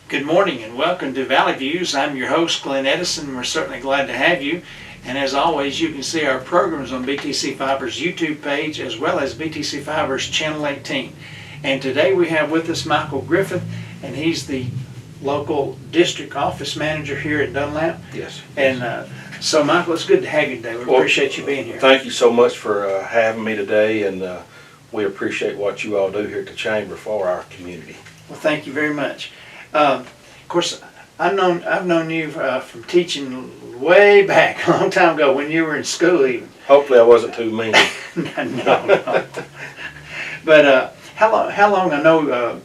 Good morning and welcome to Valley Views. I'm your host, Glenn Edison. We're certainly glad to have you. And as always, you can see our programs on BTC Fiber's YouTube page as well as BTC Fiber's Channel 18. And today we have with us Michael Griffith, and he's the local district office manager here at Dunlap. Yes. And so Michael, it's good to have you today. We appreciate you being here. Thank you so much for having me today, and we appreciate what you all do here at the Chamber for our community. Well, thank you very much. Of course, I've known you from teaching way back, a long time ago when you were in school even. Hopefully I wasn't too mean. No. But how long, I know,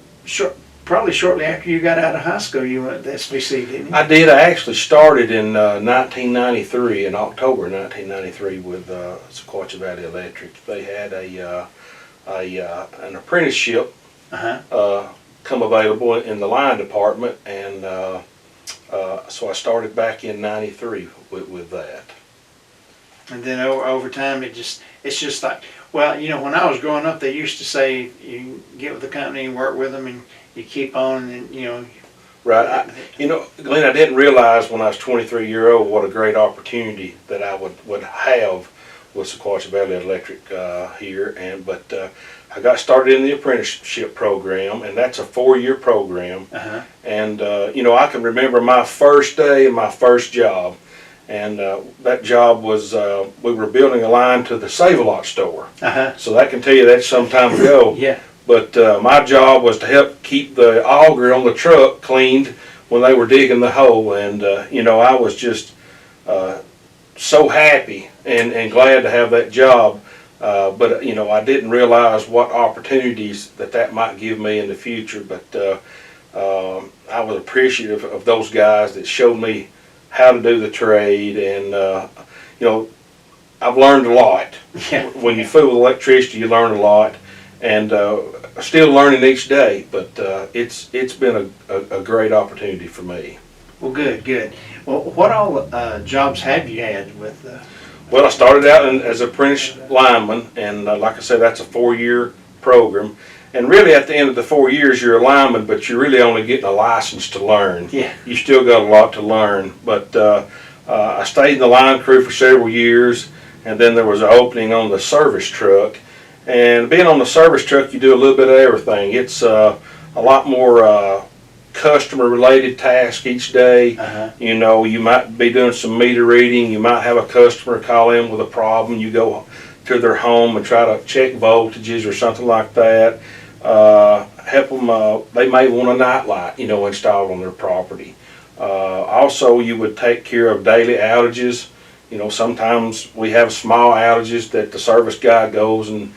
probably shortly after you got out of high school, you went to SVEC, didn't you? I did. I actually started in 1993, in October 1993 with Sequatchie Valley Electric. They had an apprenticeship come available in the line department, and so I started back in '93 with that. And then over time, it's just like, well, you know, when I was growing up, they used to say you get with the company and work with them, and you keep on, and you know. Right. Glenn, I didn't realize when I was 23 years old what a great opportunity that I would have with Sequatchie Valley Electric here, but I got started in the apprenticeship program, and that's a 4-year program. And I can remember my first day and my first job, and that job was we were building a line to the Save-A-Lot store. So I can tell you that's some time ago. Yeah. But my job was to help keep the auger on the truck cleaned when they were digging the hole, and I was just so happy and glad to have that job. But I didn't realize what opportunities that might give me in the future. But I was appreciative of those guys that showed me how to do the trade, and I've learned a lot. Yeah. When you fool with electricity, you learn a lot, and still learning each day. But it's been a great opportunity for me. Well, good. Well, what all jobs have you had with? Well, I started out as an apprentice lineman, and like I said, that's a 4-year program. And really, at the end of the 4 years, you're a lineman, but you're really only getting a license to learn. Yeah. You still got a lot to learn. But I stayed in the line crew for several years, and then there was an opening on the service truck. And being on the service truck, you do a little bit of everything. It's a lot more customer-related task each day. You might be doing some meter reading. You might have a customer call in with a problem. You go to their home and try to check voltages or something like that. Help them. They may want a night light, installed on their property. Also, you would take care of daily outages. Sometimes we have small outages that the service guy goes and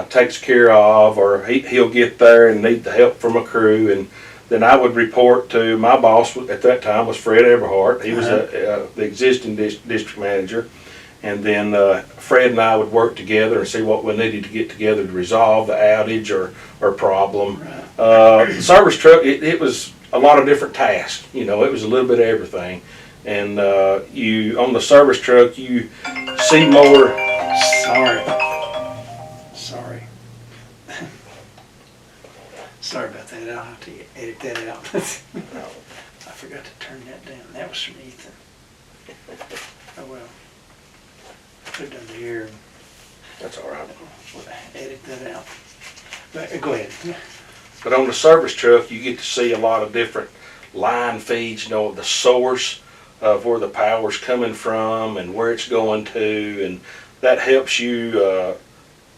takes care of, or he'll get there and need the help from a crew, and then I would report to my boss at that time was Fred Eberhardt. He was the existing district manager, and then Fred and I would work together and see what we needed to get together to resolve the outage or problem. The service truck, it was a lot of different tasks. It was a little bit of everything, and on the service truck you see more. Sorry about that. I'll have to edit that out. I forgot to turn that down. That was from Ethan. Oh well. Put it under here. That's all right. Edit that out. But go ahead. But on the service truck, you get to see a lot of different line feeds. The source of where the power's coming from and where it's going to, and that helps you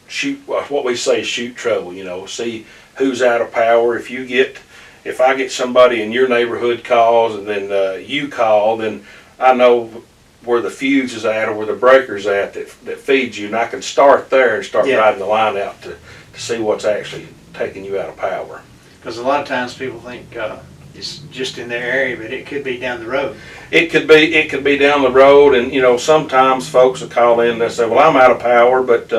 shoot what we say, shoot trouble. See who's out of power. If I get somebody in your neighborhood calls, and then you call, then I know where the fuse is at or where the breaker's at that feeds you, and I can start there and start riding the line out to see what's actually taking you out of power. Because a lot of times people think it's just in their area, but it could be down the road. It could be down the road, and sometimes folks will call in and they say, well, I'm out of power, but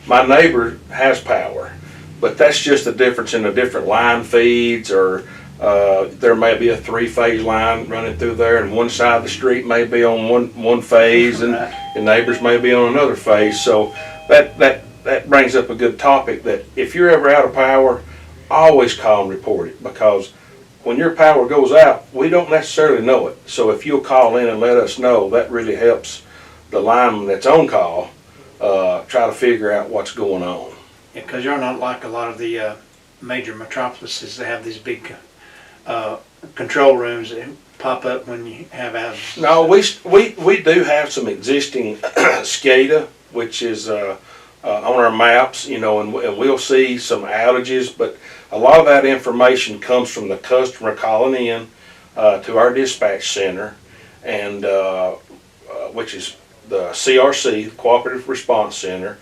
my neighbor has power. But that's just the difference in the different line feeds, or there may be a 3-phase line running through there, and one side of the street may be on one phase, and the neighbors may be on another phase. So that brings up a good topic, that if you're ever out of power, always call and report it, because when your power goes out, we don't necessarily know it. So if you'll call in and let us know, that really helps the lineman that's on call try to figure out what's going on. Yeah, because you're not like a lot of the major metropolises that have these big control rooms that pop up when you have outages. No, we do have some existing SCADA, which is on our maps, you know, and we'll see some outages, but a lot of that information comes from the customer calling in to our dispatch center, and which is the CRC, Cooperative Response Center.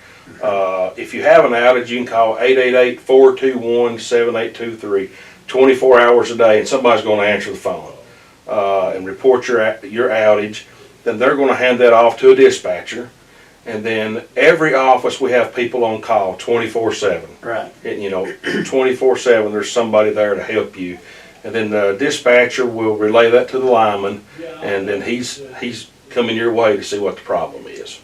If you have an outage, you can call 888-421-7823, 24 hours a day, and somebody's going to answer the phone and report your outage. Then they're going to hand that off to a dispatcher, and then every office we have people on call 24/7. Right. And, you know, 24/7. There's somebody there to help you, and then the dispatcher will relay that to the lineman, and then he's coming your way to see what the problem is.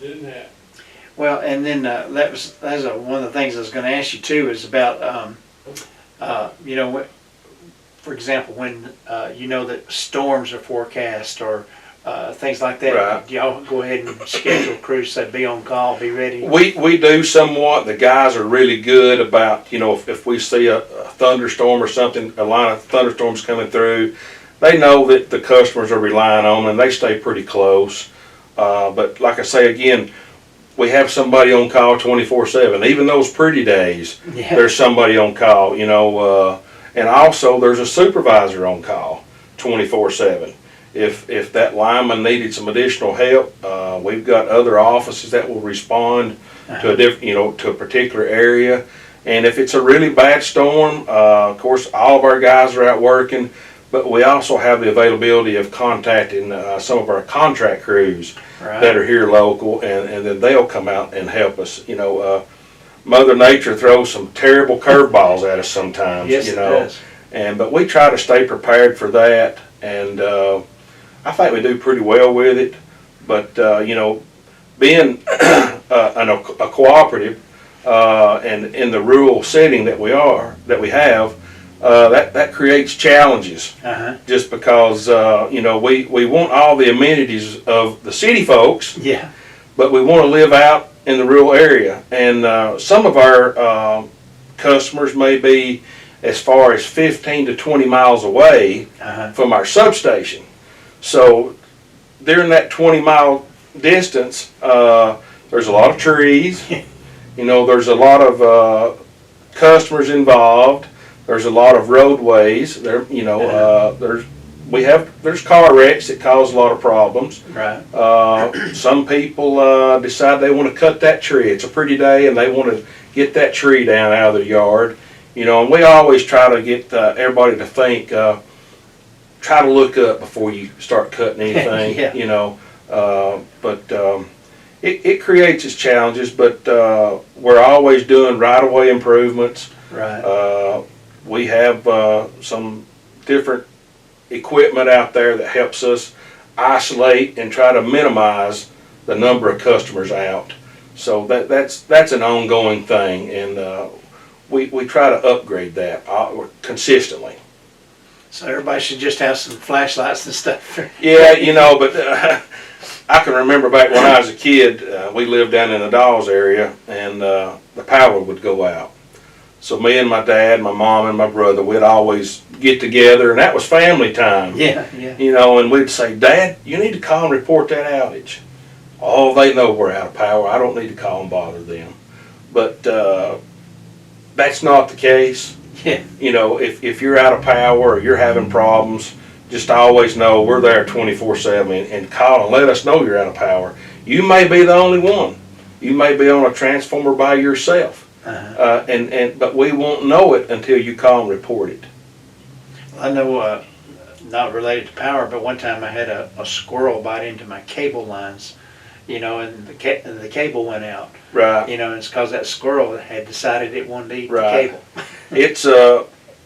Well, and then that's one of the things I was going to ask you too is about you know, for example, when you know that storms are forecast or things like that. Right. Do y'all go ahead and schedule crews that be on call, be ready? We do somewhat. The guys are really good about, you know, if we see a thunderstorm or something, a line of thunderstorms coming through, they know that the customers are relying on them, and they stay pretty close. But like I say again, we have somebody on call 24/7. Even those pretty days, Yeah. there's somebody on call, you know, and also there's a supervisor on call 24/7. If that lineman needed some additional help, we've got other offices that will respond to a different, you know, to a particular area. And if it's a really bad storm, of course, all of our guys are out working, but we also have the availability of contacting some of our contract crews that are here local, and then they'll come out and help us. You know, Mother Nature throws some terrible curveballs at us sometimes. Yes, you it know, does. but we try to stay prepared for that, and I think we do pretty well with it. But you know, being a cooperative and in the rural setting that we have, that creates challenges. Just because you know, we want all the amenities of the city folks, Yeah. but we want to live out in the rural area, and some of our customers may be as far as 15 to 20 miles away from our substation. So during that 20-mile distance, there's a lot of trees. You know, there's a lot of customers involved. There's a lot of roadways. There, you know, there's car wrecks that cause a lot of problems. Right. Some people decide they want to cut that tree. It's a pretty day, and they want to get that tree down out of their yard. You know, and we always try to get everybody to think, try to look up before you start cutting anything. Yeah. You know, it creates its challenges, but we're always doing right-of-way improvements. Right. We have some different equipment out there that helps us isolate and try to minimize the number of customers out. So that's an ongoing thing, and we try to upgrade that consistently. So everybody should just have some flashlights and stuff. Yeah, you know, but I can remember back when I was a kid, we lived down in the Dawes area, and the power would go out. So me and my dad, my mom, and my brother, we'd always get together, and that was family time. Yeah, yeah. You know, and we'd say, "Dad, you need to call and report that outage." Oh, they know we're out of power. I don't need to call and bother them. But that's not the case. Yeah. You know, if you're out of power or you're having problems, just always know we're there 24/7 and call and let us know you're out of power. You may be the only one. You may be on a transformer by yourself. But we won't know it until you call and report it. I know, not related to power, but one time I had a squirrel bite into my cable lines, you know, and the cable went out. Right. You know, and it's because that squirrel had decided it wanted to eat the Right. cable. It's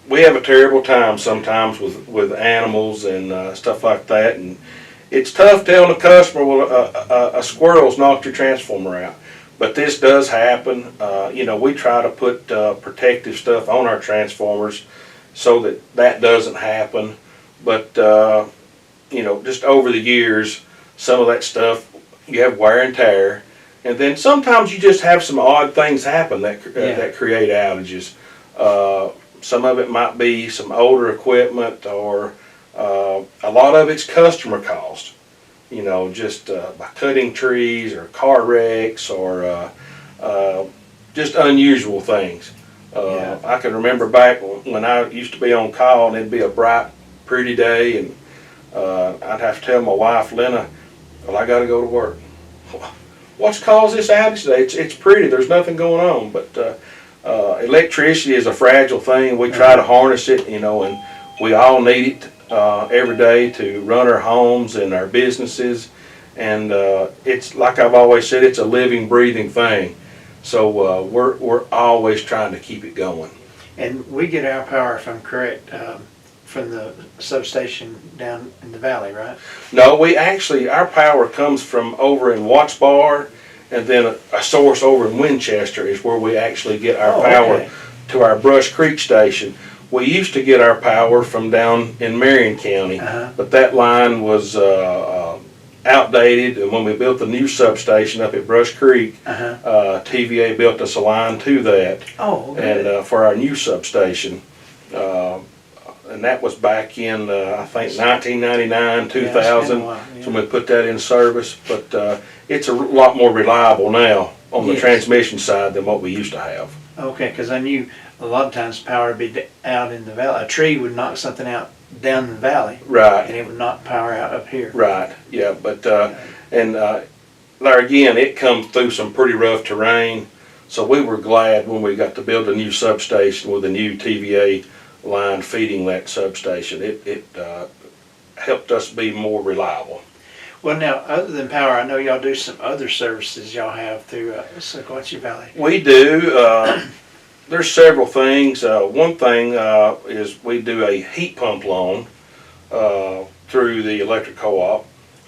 we have a terrible time sometimes with animals and stuff like that, and it's tough telling a customer, well, a squirrel's knocked your transformer out. But this does happen. You know, we try to put protective stuff on our transformers, so that doesn't happen. But, just over the years, some of that stuff, you have wear and tear. And then sometimes you just have some odd things happen that create outages. Some of it might be some older equipment, or a lot of it's customer caused. Just by cutting trees or car wrecks or just unusual things. I can remember back when I used to be on call, and it'd be a bright, pretty day, and I'd have to tell my wife, Lena, well, I got to go to work. What's caused this outage today? It's pretty. There's nothing going on. But electricity is a fragile thing. We try to harness it, and we all need it every day to run our homes and our businesses. And it's like I've always said, it's a living, breathing thing. So we're always trying to keep it going. And we get our power, if I'm correct, from the substation down in the valley, right? No, our power comes from over in Watts Bar, and then a source over in Winchester is where we actually get our power to our Brush Creek station. We used to get our power from down in Marion County, but that line was outdated, and when we built the new substation up at Brush Creek, TVA built us a line to that, and for our new substation. And that was back in, I think, 1999, 2000, so we put that in service. But it's a lot more reliable now on the transmission side than what we used to have. Okay, because I knew a lot of times power would be out in the valley. A tree would knock something out down the valley. Right. And it would knock power out up here. Right, yeah. But, there again, it comes through some pretty rough terrain. So we were glad when we got to build a new substation with a new TVA line feeding that substation. It helped us be more reliable. Well, now, other than power, I know y'all do some other services y'all have through Sequatchie Valley. We do. There's several things. One thing is we do a heat pump loan through the electric co-op.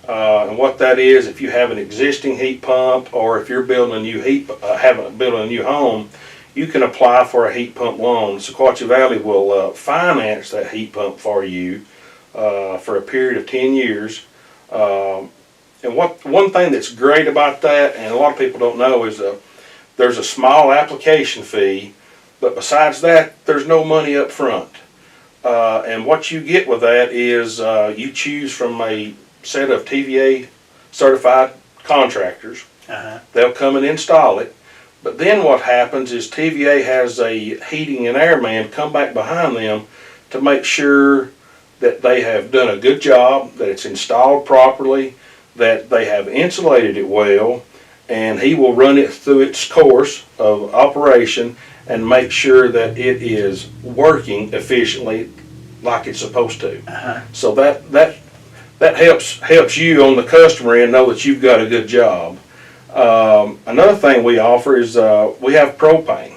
And what that is, if you have an existing heat pump, or if you're building a new building a new home, you can apply for a heat pump loan. Sequatchie Valley will finance that heat pump for you for a period of 10 years. And one thing that's great about that, and a lot of people don't know, is there's a small application fee, but besides that, there's no money up front. And what you get with that is you choose from a set of TVA certified contractors. They'll come and install it. But then what happens is TVA has a heating and air man come back behind them to make sure that they have done a good job, that it's installed properly, that they have insulated it well, and he will run it through its course of operation and make sure that it is working efficiently like it's supposed to. So that helps you on the customer end know that you've got a good job. Another thing we offer is we have propane.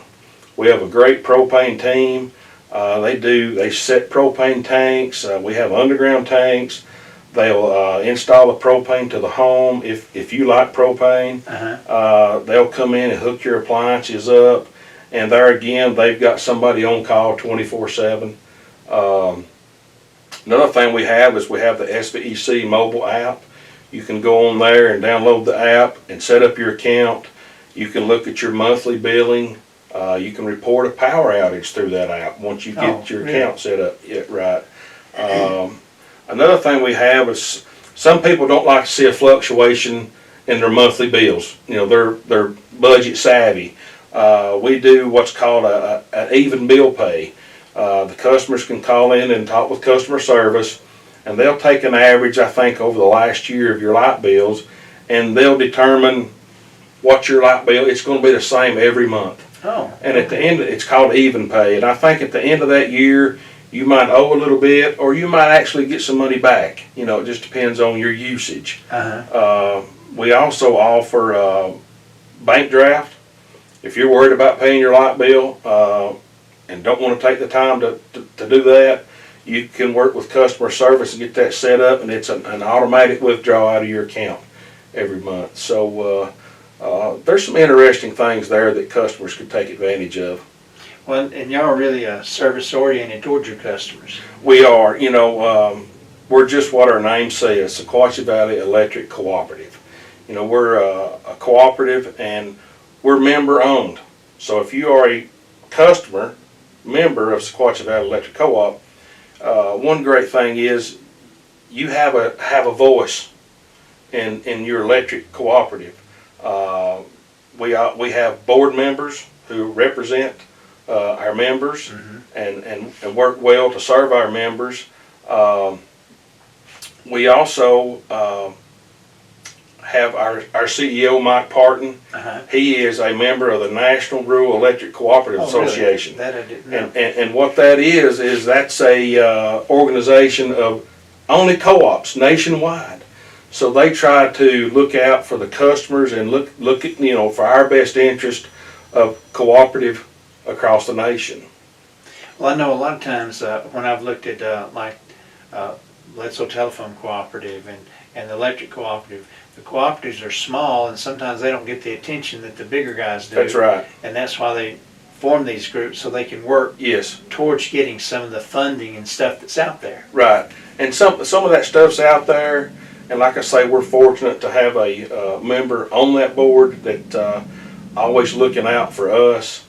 We have a great propane team. They set propane tanks. We have underground tanks. They'll install the propane to the home if you like propane. They'll come in and hook your appliances up. And there again, they've got somebody on call 24/7. Another thing we have is we have the SVEC mobile app. You can go on there and download the app and set up your account. You can look at your monthly billing. You can report a power outage through that app once you get your account set up right. Another thing we have is some people don't like to see a fluctuation in their monthly bills. They're budget savvy. We do what's called an even bill pay. The customers can call in and talk with customer service, and they'll take an average, I think, over the last year of your light bills, and they'll determine what your light bill, it's going to be the same every month. And at the end, it's called even pay. And I think at the end of that year, you might owe a little bit, or you might actually get some money back. It just depends on your usage. We also offer bank draft. If you're worried about paying your light bill and don't want to take the time to do that, you can work with customer service and get that set up, and it's an automatic withdrawal out of your account every month. So there's some interesting things there that customers could take advantage of. Well, and y'all are really service oriented towards your customers. We are, we're just what our name says, Sequatchie Valley Electric Cooperative. We're a cooperative and we're member owned. So if you are a customer, member of Sequatchie Valley Electric Co-op, one great thing is you have a voice in your electric cooperative. We have board members who represent our members and work well to serve our members. We also have our CEO, Mike Parton. He is a member of the National Rural Electric Cooperative Association. Really? That I didn't know. And what that is that's a organization of only co-ops nationwide. So they try to look out for the customers and look at, for our best interest of cooperative across the nation. Well, I know a lot of times when I've looked at Bledsoe Telephone Cooperative and the Electric Cooperative, the cooperatives are small and sometimes they don't get the attention that the bigger guys do. That's right. And that's why they form these groups so they can work Yes. towards getting some of the funding and stuff that's out there. Right. And some of that stuff's out there. And like I say, we're fortunate to have a member on that board that always looking out for us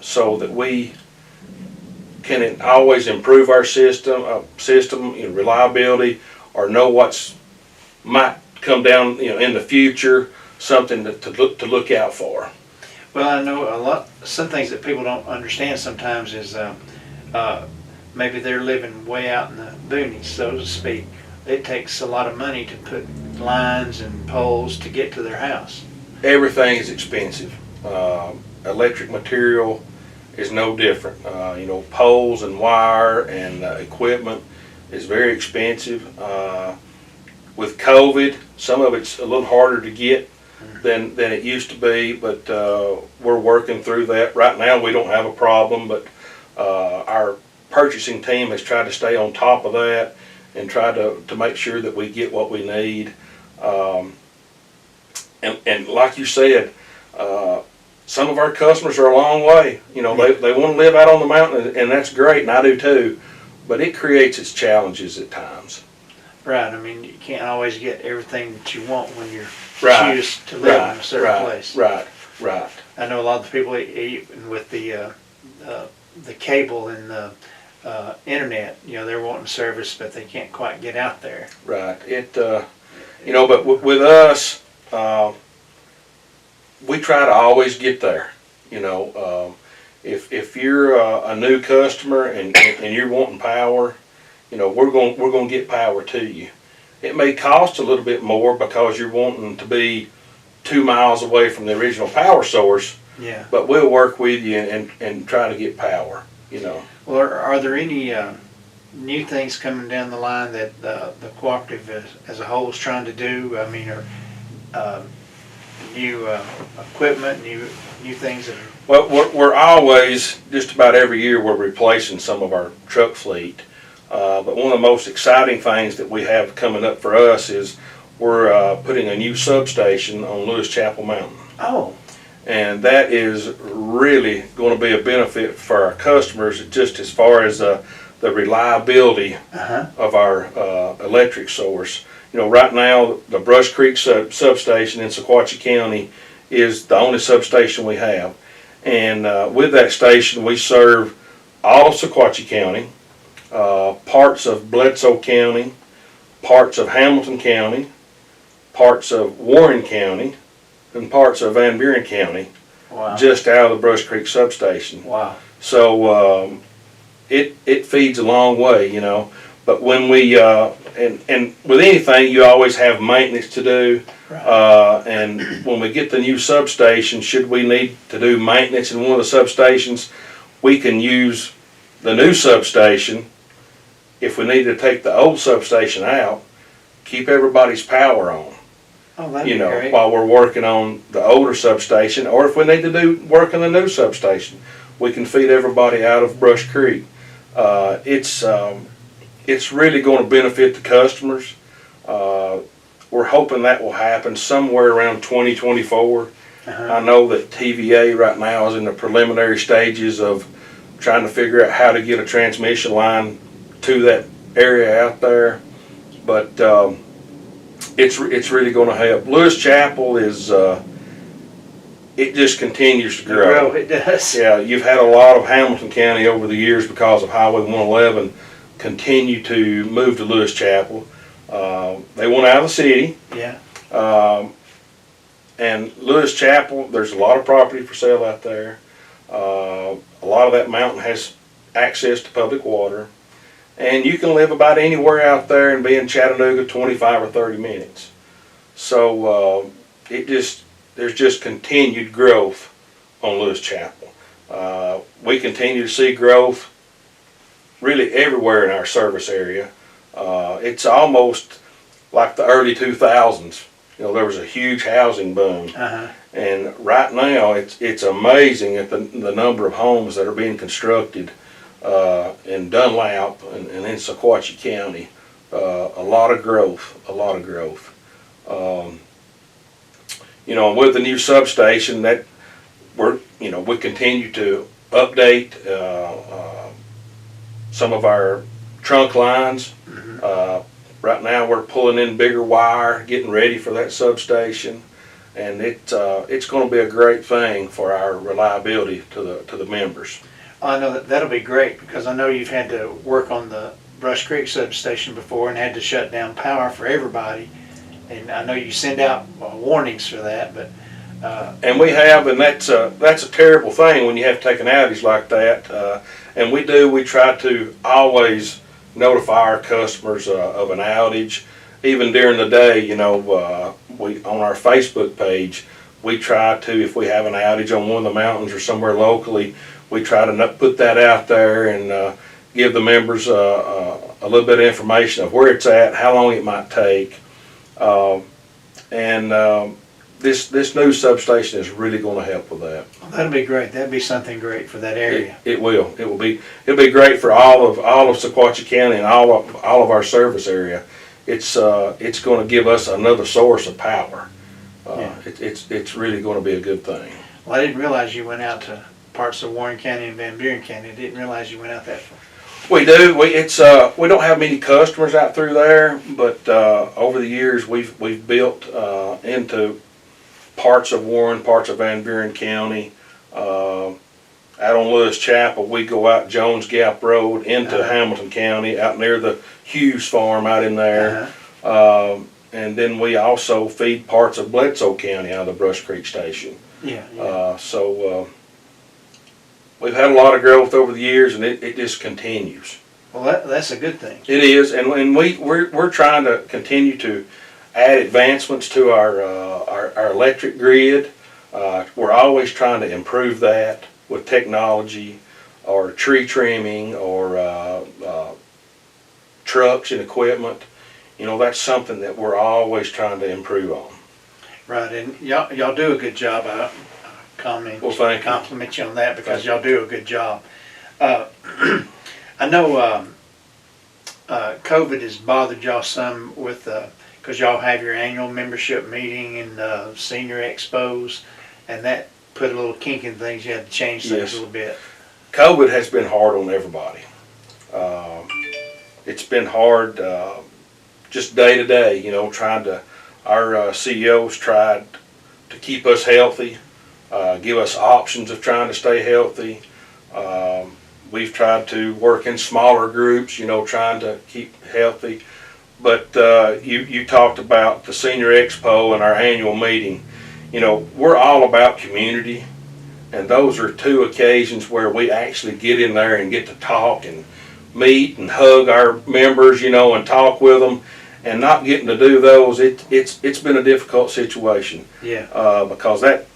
so that we can always improve our system, reliability, or know what's might come down, in the future, something to look out for. Well, I know some things that people don't understand sometimes is maybe they're living way out in the boonies, so to speak. It takes a lot of money to put lines and poles to get to their house. Everything is expensive. Electric material is no different. Poles and wire and equipment is very expensive. With COVID, some of it's a little harder to get than it used to be, but we're working through that. Right now we don't have a problem, but our purchasing team has tried to stay on top of that and try to make sure that we get what we need. And like you said, some of our customers are a long way. They want to live out on the mountain, and that's great, and I do too, but it creates its challenges at times. Right. I mean, you can't always get everything that you want when you're choose to live in a certain place. Right. I know a lot of the people, even with the cable and the internet, they're wanting service, but they can't quite get out there. Right. But with us, we try to always get there. If you're a new customer and you're wanting power, we're going to get power to you. It may cost a little bit more because you're wanting to be 2 miles away from the original power source. Yeah. But we'll work with you and try to get power. Well, are there any new things coming down the line that the cooperative as a whole is trying to do? I mean, new equipment, new things that are... Well, we're always, just about every year, we're replacing some of our truck fleet. But one of the most exciting things that we have coming up for us is we're putting a new substation on Lewis Chapel Mountain. Oh. And that is really going to be a benefit for our customers, just as far as the reliability of our electric source. Right now, the Brush Creek substation in Sequatchie County is the only substation we have. And with that station, we serve all of Sequatchie County, parts of Bledsoe County, parts of Hamilton County, parts of Warren County, and parts of Van Buren County. Wow. Just out of the Brush Creek substation. Wow. So it feeds a long way, But when we and with anything, you always have maintenance to do. Right. And when we get the new substation, should we need to do maintenance in one of the substations, we can use the new substation. If we need to take the old substation out, keep everybody's power on. Oh, that'd be great. While we're working on the older substation, or if we need to do work on the new substation, we can feed everybody out of Brush Creek. It's really going to benefit the customers. We're hoping that will happen somewhere around 2024. I know that TVA right now is in the preliminary stages of trying to figure out how to get a transmission line to that area out there. But it's really going to help. Lewis Chapel is it just continues to grow. It does. Yeah, you've had a lot of Hamilton County over the years because of Highway 111 continue to move to Lewis Chapel. They want out of the city. Yeah. And Lewis Chapel, there's a lot of property for sale out there. A lot of that mountain has access to public water. And you can live about anywhere out there and be in Chattanooga 25 or 30 minutes. So there's just continued growth on Lewis Chapel. We continue to see growth really everywhere in our service area. It's almost like the early 2000s. You know, there was a huge housing boom. And right now it's amazing at the number of homes that are being constructed in Dunlap and in Sequatchie County. A lot of growth. You know, with the new substation that we continue to update some of our trunk lines. Right now we're pulling in bigger wire, getting ready for that substation, and it's going to be a great thing for our reliability to the members. I know that'll be great, because I know you've had to work on the Brush Creek substation before and had to shut down power for everybody. And I know you send out warnings for that, but and we have, and that's a terrible thing when you have to take an outage like that. And we try to always notify our customers of an outage, even during the day. You know, we on our Facebook page, we try to, if we have an outage on one of the mountains or somewhere locally, we try to this that out there and give the members a little bit of information of where it's at, how long it might take. This new substation is really going to help with that. Well, that'll be great. That'd be something great for that area. It will. It'll be great for all of Sequatchie County and all of our service area. It's going to give us another source of power. It's really going to be a good thing. Well, I didn't realize you went out to parts of Warren County and Van Buren County. I didn't realize you went out that far. We do. We don't have many customers out through there, but over the years we've built into parts of Warren, parts of Van Buren County. Out on Lewis Chapel, we go out Jones Gap Road into Hamilton County, out near the Hughes farm out in there. And then we also feed parts of Bledsoe County out of the Brush Creek station. So we've had a lot of growth over the years, and it just continues. Well, that's a good thing. It is, and we're trying to continue to add advancements to our electric grid. We're always trying to improve that with technology, or tree trimming, or trucks and equipment. You know, that's something that we're always trying to improve on. Right, and y'all do a good job. Compliment you on that, because y'all do a good job. I know COVID has bothered y'all some with because y'all have your annual membership meeting and senior expos, and that put a little kink in things. You had to change things a little bit. COVID has been hard on everybody. It's been hard just day to day, you know, our CEOs tried to keep us healthy, give us options of trying to stay healthy. We've tried to work in smaller groups, you know, trying to keep healthy. But you talked about the Senior Expo and our annual meeting. You know, we're all about community, and those are two occasions where we actually get in there and get to talk and meet and hug our members, you know, and talk with them. And not getting to do those, it's been a difficult situation. Because that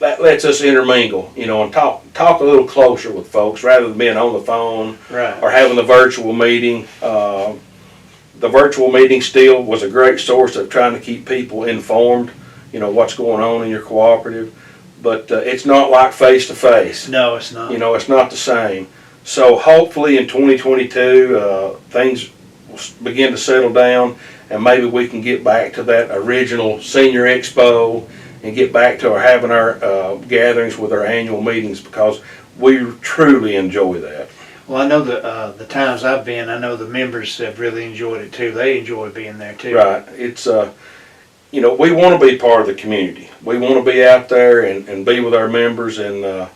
lets us intermingle, you know, and talk a little closer with folks rather than being on the phone or having the virtual meeting. The virtual meeting still was a great source of trying to keep people informed, you know, what's going on in your cooperative. But it's not like face to face. No, it's not. You know, it's not the same. So hopefully in 2022, things will begin to settle down, and maybe we can get back to that original Senior Expo and get back to having our gatherings with our annual meetings, because we truly enjoy that. Well, I know the times I've been, I know the members have really enjoyed it too. They enjoy being there too. Right. It's you know, we want to be part of the community. We want to be out there and be with our members, and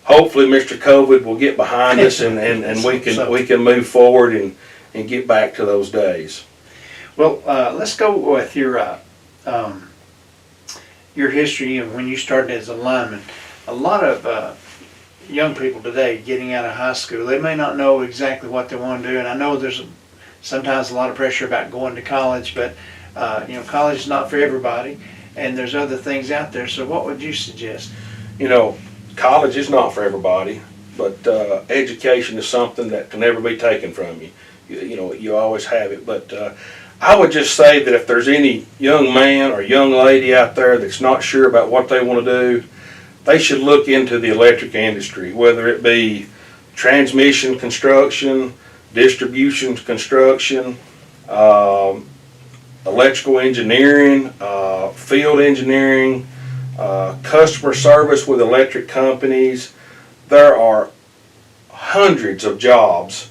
hopefully Mr. COVID will get behind us and we can move forward and get back to those days. Well, let's go with your history of when you started as a lineman. A lot of young people today getting out of high school, they may not know exactly what they want to do, and I know there's sometimes a lot of pressure about going to college, but you know, college is not for everybody, and there's other things out there. So what would you suggest? You know, college is not for everybody, but education is something that can never be taken from you. You know, you always have it. But I would just say that if there's any young man or young lady out there that's not sure about what they want to do, they should look into the electric industry, whether it be transmission construction, distribution construction, electrical engineering, field engineering, customer service with electric companies. There are hundreds of jobs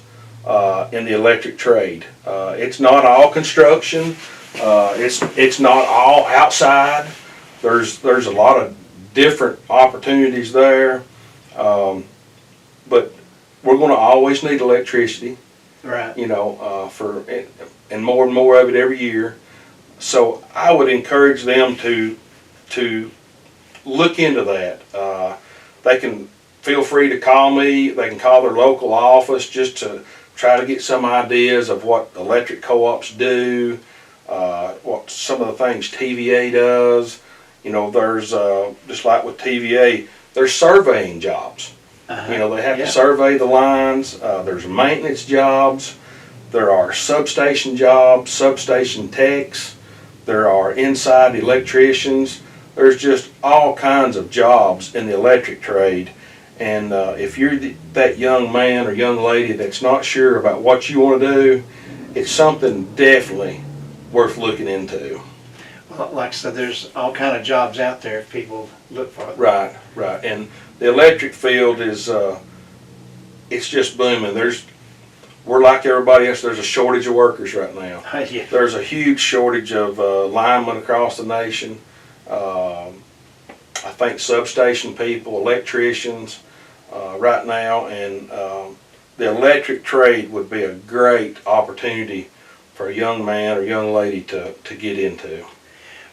in the electric trade. It's not all construction. It's not all outside. There's a lot of different opportunities there. But we're going to always need electricity. Right. You know, and more of it every year. So I would encourage them to look into that. They can feel free to call me. They can call their local office just to try to get some ideas of what electric co-ops do, what some of the things TVA does. You know, there's just like with TVA, there's surveying jobs. You know, they have to survey the lines. There's maintenance jobs. There are substation jobs, substation techs. There are inside electricians. There's just all kinds of jobs in the electric trade. And if you're that young man or young lady that's not sure about what you want to do, it's something definitely worth looking into. Well, like I said, there's all kind of jobs out there if people look for it. Right, right. And the electric field is, it's just booming. We're like everybody else, there's a shortage of workers right now. Yeah. There's a huge shortage of linemen across the nation. I think substation people, electricians right now, and the electric trade would be a great opportunity for a young man or young lady to get into.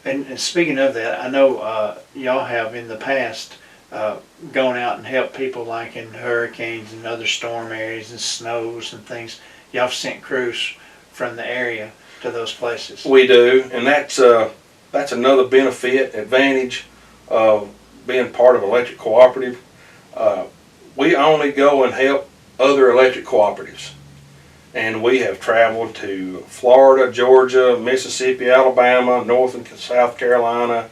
And speaking of that, I know y'all have in the past gone out and helped people like in hurricanes and other storm areas and snows and things. Y'all have sent crews from the area to those places. We do, and that's another benefit, advantage of being part of electric cooperative. We only go and help other electric cooperatives. And we have traveled to Florida, Georgia, Mississippi, Alabama, North and South Carolina,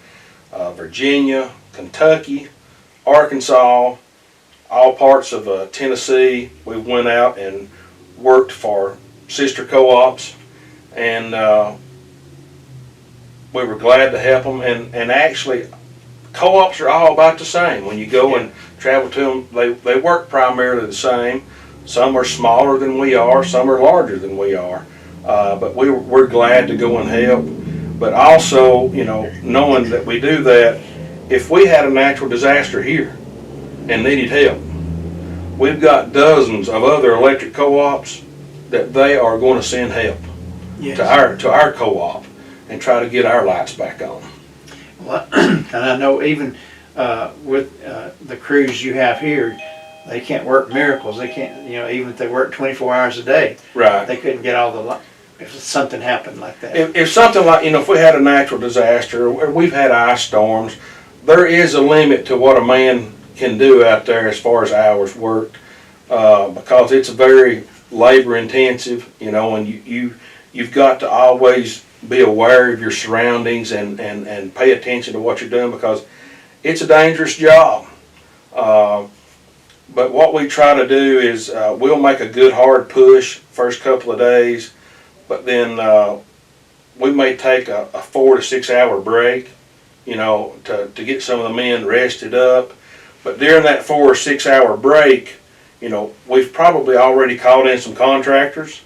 Virginia, Kentucky, Arkansas, all parts of Tennessee. We went out and worked for sister co-ops, and we were glad to help them. And actually, co-ops are all about the same. When you go and travel to them, they work primarily the same. Some are smaller than we are, some are larger than we are. But we're glad to go and help. But also, you know, knowing that we do that, if we had a natural disaster here and needed help, we've got dozens of other electric co-ops that they are going to send help to our co-op and try to get our lights back on. Well, and I know even with the crews you have here, they can't work miracles. They can't, you know, even if they work 24 hours a day, right? They couldn't get all the if something happened like that. If something like, you know, if we had a natural disaster, or we've had ice storms, there is a limit to what a man can do out there as far as hours worked, because it's very labor intensive, you know, and you've got to always be aware of your surroundings and pay attention to what you're doing, because it's a dangerous job. But what we try to do is we'll make a good hard push first couple of days, but then we may take a 4 to 6 hour break you know, to get some of the men rested up. But during that 4 or 6 hour break, you know, we've probably already called in some contractors.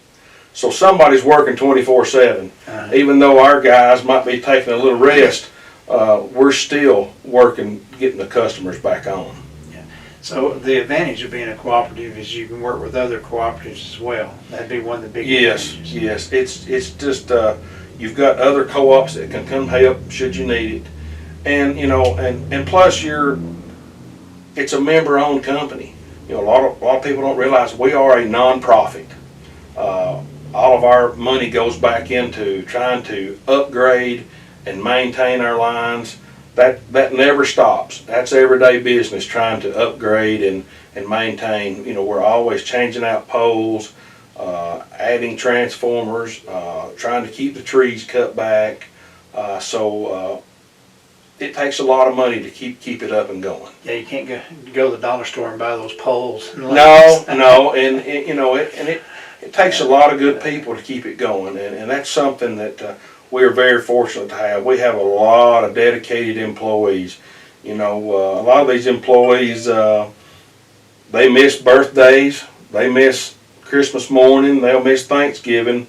So somebody's working 24/7. Even though our guys might be taking a little rest, we're still working, getting the customers back on. So the advantage of being a cooperative is you can work with other cooperatives as well. That'd be one of the big advantages. Yes. It's just you've got other co-ops that can come help should you need it, and you know, and plus it's a member-owned company. You know, a lot of people don't realize we are a non-profit. All of our money goes back into trying to upgrade and maintain our lines. That never stops. That's everyday business, trying to upgrade and maintain. You know, we're always changing out poles, adding transformers, trying to keep the trees cut back. So it takes a lot of money to keep it up and going. Yeah, you can't go to the dollar store and buy those poles. No, and you know, it takes a lot of good people to keep it going, and that's something that we are very fortunate to have. We have a lot of dedicated employees. You know, a lot of these employees, they miss birthdays, they miss Christmas morning, they'll miss Thanksgiving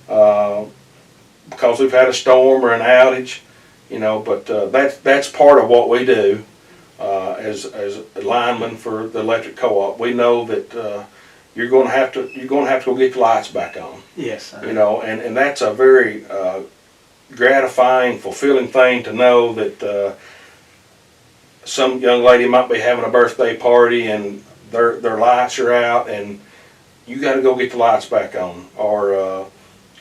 because we've had a storm or an outage. You know, but that's part of what we do as linemen for the electric co-op. We know that you're going to have to go get the lights back on. Yes. You know, and that's a very gratifying, fulfilling thing to know that some young lady might be having a birthday party and their lights are out, and you got to go get the lights back on. Or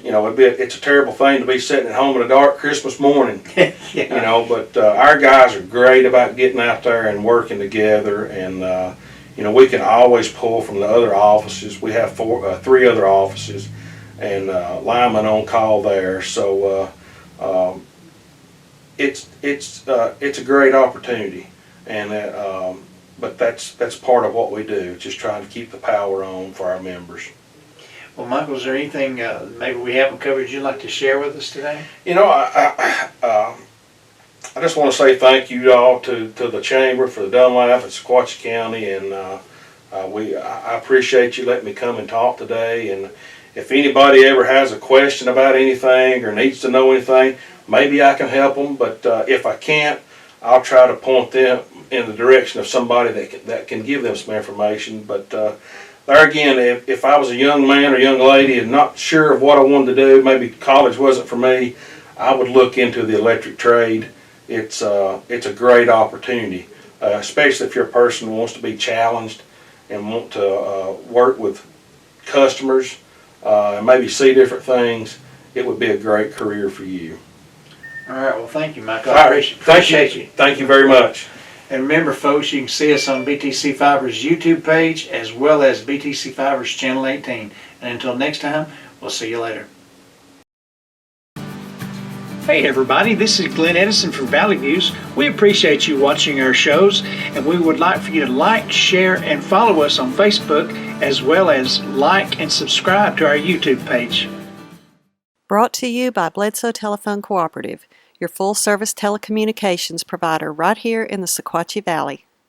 you know, it's a terrible thing to be sitting at home in the dark Christmas morning. Yeah. You know, but our guys are great about getting out there and working together, and you know, we can always pull from the other offices. We have 3 other offices, and linemen on call there. So it's a great opportunity, and but that's part of what we do. Just trying to keep the power on for our members. Well, Michael, is there anything maybe we haven't covered you'd like to share with us today? You know, I just want to say thank you all to the Chamber for the Dunlap and Sequatchie County, and I appreciate you letting me come and talk today. And if anybody ever has a question about anything or needs to know anything, maybe I can help them. But if I can't, I'll try to point them in the direction of somebody that can give them some information. But there again, if I was a young man or young lady and not sure of what I wanted to do, maybe college wasn't for me, I would look into the electric trade. It's a great opportunity, especially if you're a person who wants to be challenged and want to work with customers and maybe see different things. It would be a great career for you. All right. Well, thank you, Michael. I appreciate you. Thank you very much. And remember, folks, you can see us on BTC Fiber's YouTube page as well as BTC Fiber's Channel 18. And until next time, we'll see you later. Hey everybody, this is Glenn Edison from Valley Views. We appreciate you watching our shows, and we would like for you to like, share, and follow us on Facebook, as well as like and subscribe to our YouTube page. Brought to you by Bledsoe Telephone Cooperative, your full-service telecommunications provider right here in the Sequatchie Valley.